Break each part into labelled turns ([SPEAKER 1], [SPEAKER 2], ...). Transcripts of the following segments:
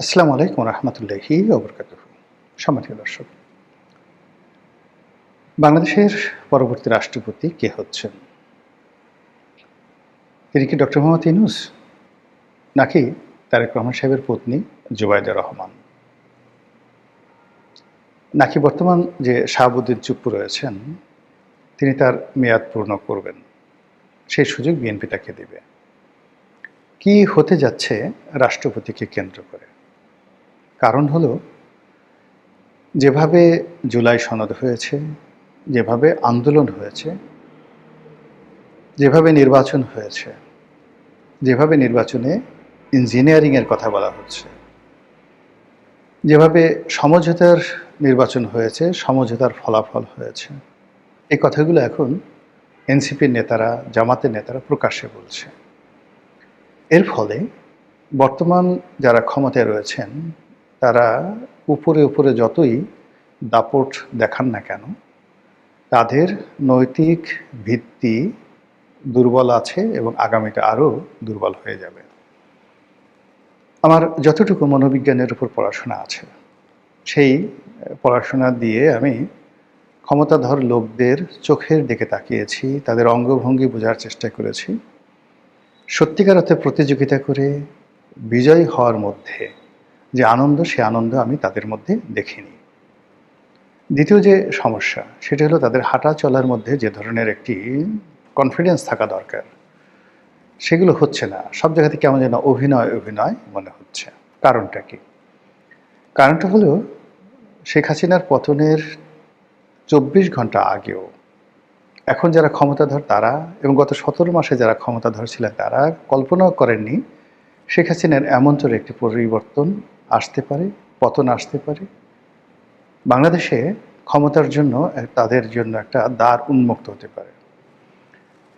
[SPEAKER 1] আসসালামু আলাইকুম রহমতুল্লাহি ওয়া বারাকাতুহু। সম্মানিত দর্শক, বাংলাদেশের পরবর্তী রাষ্ট্রপতি কে হচ্ছেন? তিনি কি ডক্টর মোহাম্মদ ইউনূস, নাকি তারেক রহমান সাহেবের পত্নী জুবাইদা রহমান, নাকি বর্তমান যে শাহাবুদ্দিন চুপ্পু রয়েছেন তিনি তার মেয়াদ পূর্ণ করবেন, সেই সুযোগ বিএনপি তাকে দেবে? কি হতে যাচ্ছে রাষ্ট্রপতিকে কেন্দ্র করে? কারণ হলো, যেভাবে জুলাই সনদ হয়েছে, যেভাবে আন্দোলন হয়েছে, যেভাবে নির্বাচন হয়েছে, যেভাবে নির্বাচনে ইঞ্জিনিয়ারিংয়ের কথা বলা হচ্ছে, যেভাবে সমঝোতার নির্বাচন হয়েছে, সমঝোতার ফলাফল হয়েছে, এই কথাগুলো এখন এনসিপির নেতারা, জামাতের নেতারা প্রকাশ্যে বলছে। এর ফলে বর্তমান যারা ক্ষমতায় রয়েছেন তারা উপরে উপরে যতই দাপট দেখান না কেন, তাদের নৈতিক ভিত্তি দুর্বল আছে এবং আগামীতে আরও দুর্বল হয়ে যাবে। আমার যতটুকু মনোবিজ্ঞানের উপর পড়াশোনা আছে, সেই পড়াশোনা দিয়ে আমি ক্ষমতাধর লোকদের চোখের দিকে তাকিয়েছি, তাদের অঙ্গভঙ্গি বোঝার চেষ্টা করেছি। সত্যিকার অর্থে প্রতিযোগিতা করে বিজয়ী হওয়ার মধ্যে যে আনন্দ, সে আনন্দ আমি তাদের মধ্যে দেখিনি। দ্বিতীয় যে সমস্যা, সেটা হলো তাদের হাঁটা চলার মধ্যে যে ধরনের একটি কনফিডেন্স থাকা দরকার, সেগুলো হচ্ছে না। সব জায়গাতে কেমন যেন অভিনয় অভিনয় মনে হচ্ছে। কারণটা কি? কারণটা হলো, শেখ হাসিনার পতনের ২৪ ঘন্টা আগেও এখন যারা ক্ষমতাধর তারা এবং গত ১৭ মাসে যারা ক্ষমতাধর ছিলেন তারা কল্পনাও করেননি শেখ হাসিনার এমনতর একটি পরিবর্তন আসতে পারে, পতন আসতে পারে। বাংলাদেশে ক্ষমতার জন্য তাদের জন্য একটা দ্বার উন্মুক্ত হতে পারে।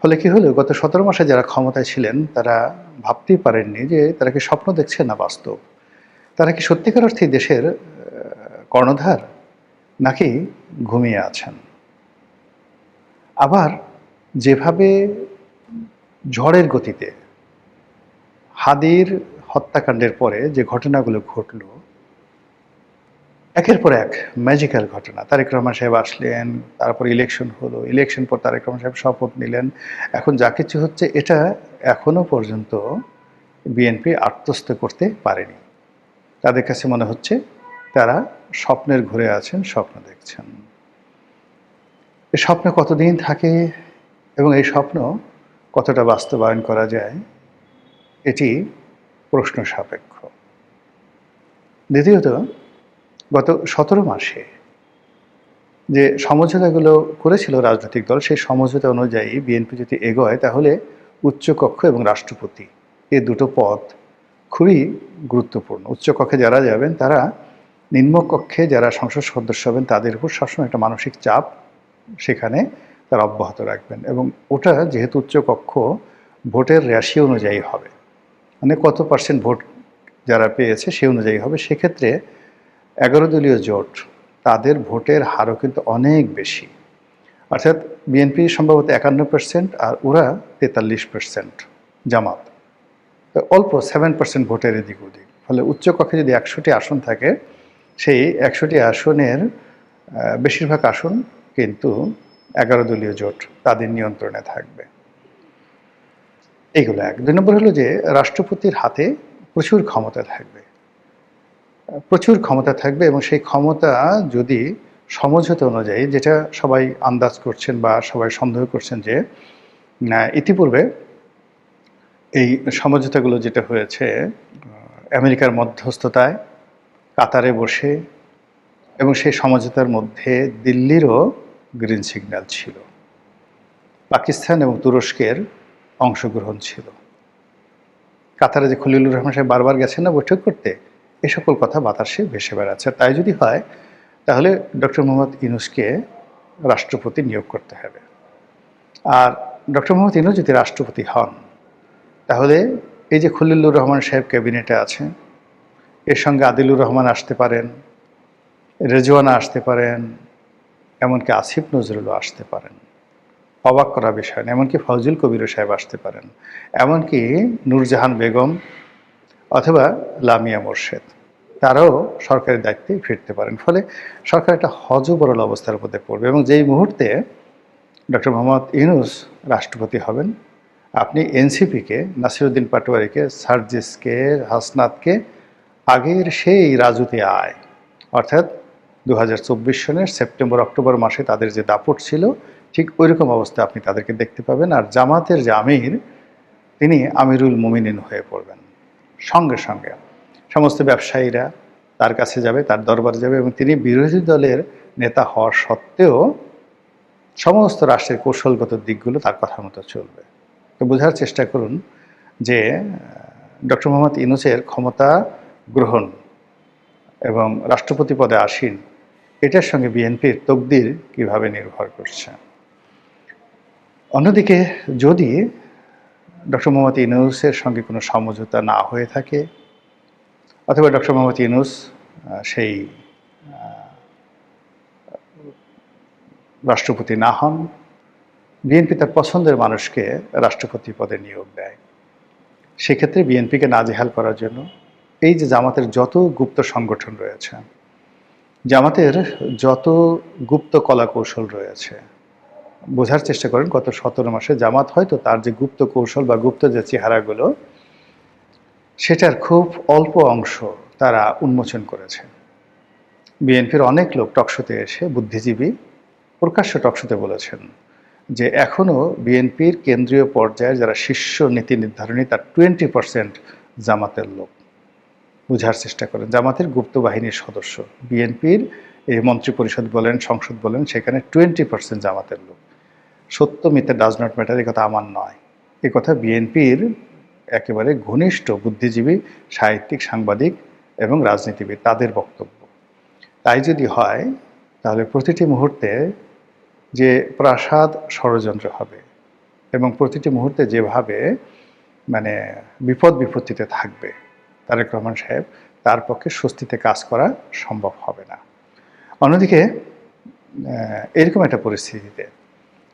[SPEAKER 1] ফলে কি হলো, গত ১৭ মাসে যারা ক্ষমতায় ছিলেন তারা ভাবতেই পারেননি যে তারা কি স্বপ্ন দেখছে না বাস্তব। তারা কি সত্যিকার অর্থে দেশের কর্ণধার, নাকি ঘুমিয়ে আছেন। আবার যেভাবে ঝড়ের গতিতে হাদির হত্যাকাণ্ডের পরে যে ঘটনাগুলো ঘটল, একের পর এক ম্যাজিক্যাল ঘটনা। তারেক রহমান সাহেব আসলেন, তারপর ইলেকশন হলো, ইলেকশন পর তারেক রহমান সাহেব শপথ নিলেন। এখন যা কিছু হচ্ছে, এটা এখনো পর্যন্ত বিএনপি আত্মস্থ করতে পারেনি। তাদের কাছে মনে হচ্ছে তারা স্বপ্নের ঘুরে আছেন, স্বপ্ন দেখছেন। এই স্বপ্ন কতদিন থাকে এবং এই স্বপ্ন কতটা বাস্তবায়ন করা যায়, এটি প্রশ্ন সাপেক্ষ। দ্বিতীয়ত, গত ১৭ মাসে যে সমঝোতাগুলো করেছিল রাজনৈতিক দল, সেই সমঝোতা অনুযায়ী বিএনপি যদি এগোয়, তাহলে উচ্চকক্ষ এবং রাষ্ট্রপতি, এই দুটো পদ খুবই গুরুত্বপূর্ণ। উচ্চকক্ষে যারা যাবেন তারা নিম্নকক্ষে যারা সংসদ সদস্য হবেন তাদের উপর সবসময় একটা মানসিক চাপ সেখানে তারা অব্যাহত রাখবেন। এবং ওটা যেহেতু উচ্চকক্ষ, ভোটের রেশিও অনুযায়ী হবে, মানে কত পার্সেন্ট ভোট যারা পেয়েছে সে অনুযায়ী হবে। সেক্ষেত্রে ১১ দলীয় জোট, তাদের ভোটের হারও কিন্তু অনেক বেশি। অর্থাৎ বিএনপি সম্ভবত ৫১% আর ওরা ৪৩%, জামাত অল্প 7% ভোটের এদিক ওদিক। ফলে উচ্চকক্ষে যদি ১০০টি আসন থাকে, সেই ১০০টি আসনের বেশিরভাগ আসন কিন্তু ১১ দলীয় জোট তাদের নিয়ন্ত্রণে থাকবে। এইগুলো এক। ২ নম্বর হলো যে রাষ্ট্রপতির হাতে প্রচুর ক্ষমতা থাকবে, প্রচুর ক্ষমতা থাকবে এবং সেই ক্ষমতা যদি সমঝোতা অনুযায়ী, যেটা সবাই আন্দাজ করছেন বা সবাই সন্দেহ করছেন যে ইতিপূর্বে এই সমঝোতাগুলো যেটা হয়েছে আমেরিকার মধ্যস্থতায় কাতারে বসে, এবং সেই সমঝোতার মধ্যে দিল্লিরও গ্রিন সিগন্যাল ছিল, পাকিস্তান এবং তুরস্কের অংশগ্রহণ ছিল। কাতারে যে খলিলুর রহমান সাহেব বারবার গেছেন না বৈঠক করতে, এ সকল কথা বাতাসে ভেসে বেড়াচ্ছে। তাই যদি হয়, তাহলে ডক্টর মোহাম্মদ ইউনূসকে রাষ্ট্রপতি নিয়োগ করতে হবে। আর ডক্টর মোহাম্মদ ইউনূস যদি রাষ্ট্রপতি হন, তাহলে এই যে খলিলুর রহমান সাহেব ক্যাবিনেটে আছেন, এর সঙ্গে আদিলুর রহমান আসতে পারেন, রেজওয়ানা আসতে পারেন, এমনকি আসিফ নজরুলও আসতে পারেন। অবাক করা বিষয় না। এমনকি ফজল কবির সাহেব আসতে পারেন, এমনকি নূরজাহান বেগম অথবা লামিয়া মোর্শেদ। তারাও সরকারি দায়িত্বে ফিরতে পারেন। ফলে সরকার একটা হযবরল অবস্থার মধ্যে পড়বে এবং যেই মুহূর্তে ডক্টর মোহাম্মদ ইউনূস রাষ্ট্রপতি হবেন, আপনি এনসিপিকে, নাসিরুদ্দিন পাটোয়ারিকে, সার্জিসকে, হাসনাতকে আগের সেই রাজুতি আয়, অর্থাৎ 2024 সনের সেপ্টেম্বর অক্টোবর মাসে তাদের যে দাপট ছিল, ঠিক ওইরকম অবস্থা আপনি তাদেরকে দেখতে পাবেন। আর জামাতের যে আমির, তিনি আমিরুল মুমিনিন হয়ে পড়বেন। সঙ্গে সঙ্গে সমস্ত ব্যবসায়ীরা তার কাছে যাবে, তার দরবারে যাবে এবং তিনি বিরোধী দলের নেতা হওয়া সত্ত্বেও সমস্ত রাষ্ট্রের কৌশলগত দিকগুলো তার কথা মতো চলবে। তো বোঝার চেষ্টা করুন যে ডক্টর মোহাম্মদ ইউনূসের ক্ষমতা গ্রহণ এবং রাষ্ট্রপতি পদে আসীন, এটার সঙ্গে বিএনপির তকদির কিভাবে নির্ভর করছে। অন্যদিকে যদি ডক্টর মোহাম্মদ ইউনূসের সঙ্গে কোনো সমঝোতা না হয়ে থাকে, অথবা ডক্টর মোহাম্মদ ইউনূস সেই রাষ্ট্রপতি না হন, বিএনপি তার পছন্দের মানুষকে রাষ্ট্রপতি পদে নিয়োগ দেয়, সেক্ষেত্রে বিএনপিকে নাজেহাল করার জন্য এই যে জামাতের যত গুপ্ত সংগঠন রয়েছে, জামাতের যত গুপ্ত কলা কৌশল রয়েছে, বোঝার চেষ্টা করেন গত 17 মাসে জামাত হয়তো তার যে গুপ্ত কৌশল বা গুপ্ত যে চেহারাগুলো, সেটার খুব অল্প অংশ তারা উন্মোচন করেছে। বিএনপির অনেক লোক টকশোতে এসে, বুদ্ধিজীবী প্রকাশ্য টকশোতে বলেছেন যে এখনও বিএনপির কেন্দ্রীয় পর্যায়ে যারা শীর্ষ নীতি নির্ধারণী, তার 20% জামাতের লোক। বোঝার চেষ্টা করেন, জামাতের গুপ্ত বাহিনীর সদস্য, বিএনপির এই মন্ত্রিপরিষদ বলেন, সংসদ বলেন, সেখানে 20% জামাতের লোক। সত্য মিথ্যা ডাজ নট ম্যাটার, এ কথা আমার নয়, এ কথা বিএনপির একেবারে ঘনিষ্ঠ বুদ্ধিজীবী, সাহিত্যিক, সাংবাদিক এবং রাজনীতিবিদ, তাদের বক্তব্য। তাই যদি হয়, তাহলে প্রতিটি মুহূর্তে যে প্রাসাদ ষড়যন্ত্র হবে এবং প্রতিটি মুহূর্তে যেভাবে মানে বিপদ বিপত্তিতে থাকবে তারেক রহমান সাহেব, তার পক্ষে স্বস্তিতে কাজ করা সম্ভব হবে না। অন্যদিকে এরকম একটা পরিস্থিতিতে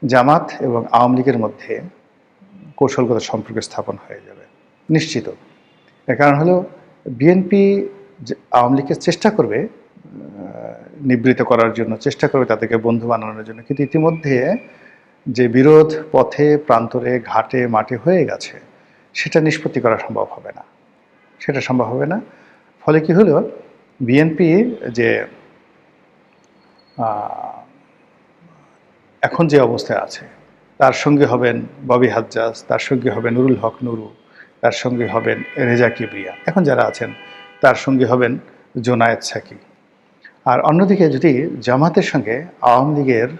[SPEAKER 1] জামাত এবং আওয়ামী লীগের মধ্যে কৌশলগত সম্পর্ক স্থাপন হয়ে যাবে নিশ্চিত। এর কারণ হলো বিএনপি আওয়ামী লীগকে চেষ্টা করবে নিবৃত করার জন্য, চেষ্টা করবে তাদেরকে বন্ধু বানানোর জন্য, কিন্তু ইতিমধ্যে যে বিরোধ পথে, প্রান্তরে, ঘাটে, মাঠে হয়ে গেছে, সেটা নিষ্পত্তি করা সম্ভব হবে না, সেটা সম্ভব হবে না। ফলে কি হলো, বিএনপি যে এখন যে অবস্থায় আছে, তার সঙ্গে হবেন ববি হাজ্জাজ, তার সঙ্গে হবেন নুরুল হক নুরু, তার সঙ্গে হবেন রেজা কিবরিয়া, এখন যারা আছেন তার সঙ্গে হবেন জোনায়েদ সাকি। আর অন্যদিকে যদি জামাতের সঙ্গে আওয়ামী লীগের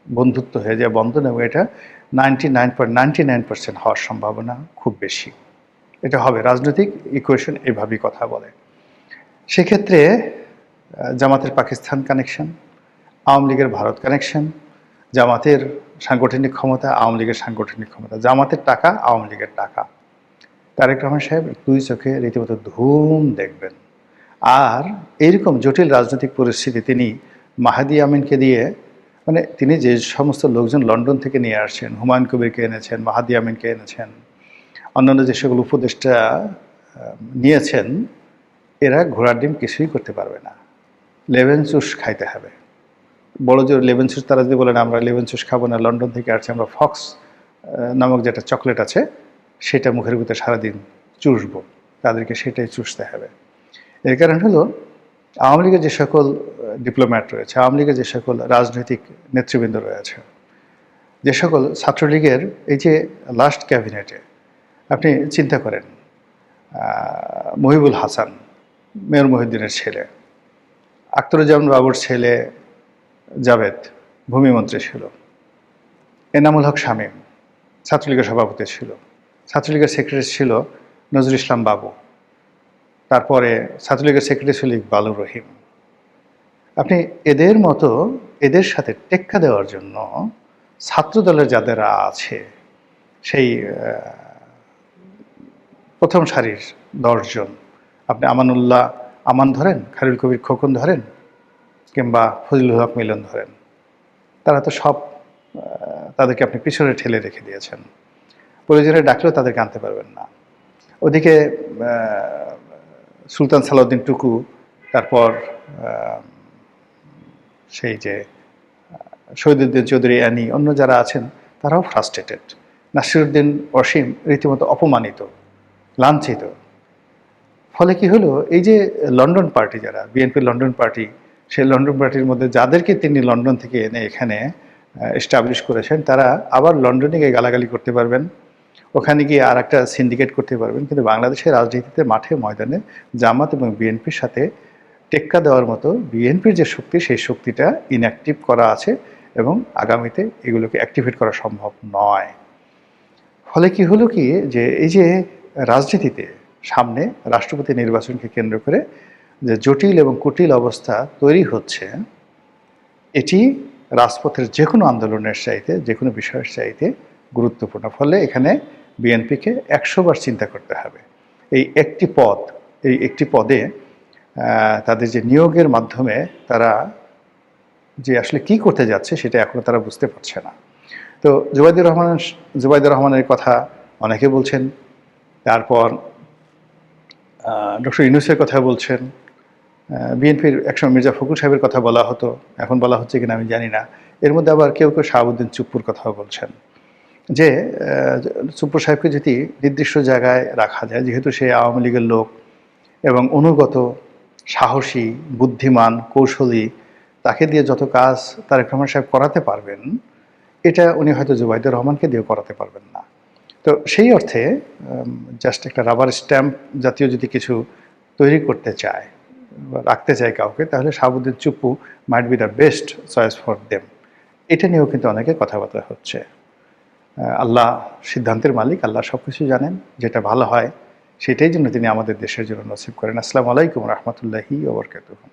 [SPEAKER 1] বন্ধুত্ব হয়ে যায়, বন্ধন, এবং এটা 99.99% হওয়ার সম্ভাবনা খুব বেশি, এটা হবে। রাজনৈতিক ইকুয়েশন এভাবেই কথা বলে। সেক্ষেত্রে জামাতের পাকিস্তান কানেকশন, আওয়ামী লীগের ভারত কানেকশন, জামাতের সাংগঠনিক ক্ষমতা, আওয়ামী লীগের সাংগঠনিক ক্ষমতা, জামাতের টাকা, আওয়ামী লীগের টাকা, তারেক রহমান সাহেব দুই চোখে রীতিমতো ধুম দেখবেন। আর এইরকম জটিল রাজনৈতিক পরিস্থিতি তিনি মাহাদি আমিনকে দিয়ে, মানে তিনি যে সমস্ত লোকজন লন্ডন থেকে নিয়ে আসছেন, হুমায়ুন কবিরকে এনেছেন, মাহাদি আমিনকে এনেছেন, অন্যান্য যে সকল উপদেষ্টা নিয়েছেন, এরা ঘোড়ার ডিম কিছুই করতে পারবে না, লেমন জুস খাইতে হবে। বড় যে লেমন জুস, তারা যদি বলেন আমরা লেমন জুস খাবো না, লন্ডন থেকে আসছে, আমরা ফক্স নামক যেটা চকলেট আছে সেটা মুখের ভিতরে সারাদিন চুষবো, তাদেরকে সেটাই চুষতে হবে। এর কারণ হলো আওয়ামী লীগের যে সকল ডিপ্লোম্যাট রয়েছে, আওয়ামী লীগের যে সকল রাজনৈতিক নেতৃবৃন্দ রয়েছে, যে সকল ছাত্রলীগের এই যে লাস্ট ক্যাবিনেটে, আপনি চিন্তা করেন মহিবুল হাসান, মেয়র মহিউদ্দিনের ছেলে, আখতারুজ্জামান বাবুর ছেলে জাভেদ ভূমিমন্ত্রী ছিল, এনামুল হক শামীম ছাত্রলীগের সভাপতি ছিল, ছাত্রলীগের সেক্রেটারি ছিল নজরুল ইসলাম বাবু, তারপরে ছাত্রলীগের সেক্রেটারি ছিল ইকবালুর রহিম। আপনি এদের মতো, এদের সাথে টেক্কা দেওয়ার জন্য ছাত্রদলের যাদেরা আছে, সেই প্রথম সারির 10 জন, আপনি আমানুল্লাহ আমান ধরেন, খালিল কবির খোকন ধরেন, কিংবা ফজলুল হক মিলন ধরেন, তারা তো সব তাদেরকে আপনি পিছনে ঠেলে রেখে দিয়েছেন, প্রয়োজনে ডাকলেও তাদেরকে আনতে পারবেন না। ওদিকে সুলতান সালাউদ্দিন টুকু তারপর সেই যে শহীদুদ্দিন চৌধুরী অ্যানি, অন্য যারা আছেন তারাও ফ্রাস্ট্রেটেড। নাসিরুদ্দিন অসীম রীতিমতো অপমানিত, লাঞ্ছিত। ফলে কি হলো, এই যে লন্ডন পার্টি, যারা বিএনপির লন্ডন পার্টি, সেই লন্ডন পার্টির মধ্যে যাদেরকে তিনি লন্ডন থেকে এনে এখানে এস্টাবলিশ করেছেন, তারা আবার লন্ডনে গিয়ে গালাগালি করতে পারবেন, ওখানে গিয়ে আর একটা সিন্ডিকেট করতে পারবেন। কিন্তু বাংলাদেশের রাজনীতিতে মাঠে ময়দানে জামাত এবং বিএনপির সাথে টেক্কা দেওয়ার মতো বিএনপির যে শক্তি, সেই শক্তিটা ইনঅ্যাক্টিভ করা আছে এবং আগামীতে এগুলোকে অ্যাক্টিভেট করা সম্ভব নয়। ফলে কি হলো কি, যে এই যে রাজনীতিতে সামনে রাষ্ট্রপতি নির্বাচনকে কেন্দ্র করে যে জটিল এবং কুটিল অবস্থা তৈরি হচ্ছে, এটি রাজপথের যে কোনো আন্দোলনের চাইতে, যে কোনো বিষয়ের চাইতে গুরুত্বপূর্ণ। ফলে এখানে বিএনপিকে 100 বার চিন্তা করতে হবে। এই একটি পদে তাদের যে নিয়োগের মাধ্যমে তারা যে আসলে কি করতে যাচ্ছে সেটা এখনো তারা বুঝতে পারছে না। তো জুবাইদুর রহমানের কথা অনেকে বলছেন, তারপর ডক্টর ইউনূসের কথা বলছেন, বিএনপির একসময় মির্জা ফখরুল সাহেবের কথা বলা হতো, এখন বলা হচ্ছে কিনা আমি জানি না। এর মধ্যে আবার কেউ কেউ শাহাবুদ্দিন চুপ্পুর কথাও বলছেন যে চুপ্পু সাহেবকে যদি নির্দিষ্ট জায়গায় রাখা যায়, যেহেতু সে আওয়ামী লীগের লোক এবং অনুগত, সাহসী, বুদ্ধিমান, কৌশলী, তাকে দিয়ে যত কাজ তারেক রহমান সাহেব করাতে পারবেন, এটা উনি হয়তো জুবাইদুর রহমানকে দিয়ে করাতে পারবেন না। তো সেই অর্থে জাস্ট একটা রাবার স্ট্যাম্প জাতীয় যদি কিছু তৈরি করতে চায়, রাখতে চায় কাউকে, তাহলে Shahabuddin Chuppu might be the best choice for them. এটা নিয়েও কিন্তু অনেকে কথাবার্তা হচ্ছে। আল্লাহ সিদ্ধান্তের মালিক, আল্লাহ সব কিছু জানেন, যেটা ভালো হয় সেটাই যেন তিনি আমাদের দেশের জন্য নসিব করেন। আসসালামু আলাইকুম রহমতুল্লাহি ওয়া বারাকাতুহু।